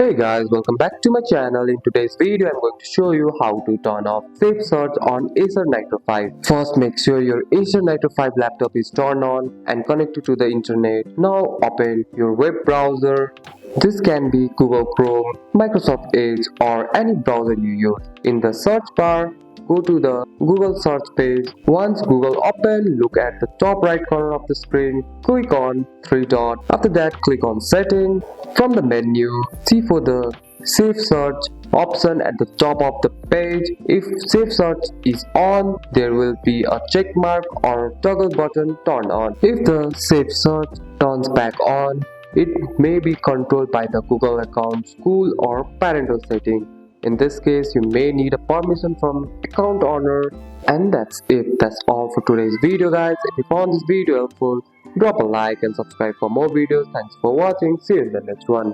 Hey guys, welcome back to my channel. In today's video, I'm going to show you how to turn off Safe Search on Acer Nitro 5. First, make sure your Acer Nitro 5 laptop is turned on and connected to the internet. Now open your web browser. This can be Google Chrome, Microsoft Edge or any browser you use. In the search bar, go to the Google search page. Once Google open, look at the top right corner of the screen. Click on three dots. After that, click on Settings. From the menu, see for the Safe Search option at the top of the page. If Safe Search is on, there will be a check mark or toggle button turned on. If the Safe Search turns back on, it may be controlled by the Google account, school or parental setting. In this case, you may need a permission from account owner. And that's it. That's all for today's video, guys. If you found this video helpful, drop a like and subscribe for more videos. Thanks for watching. See you in the next one.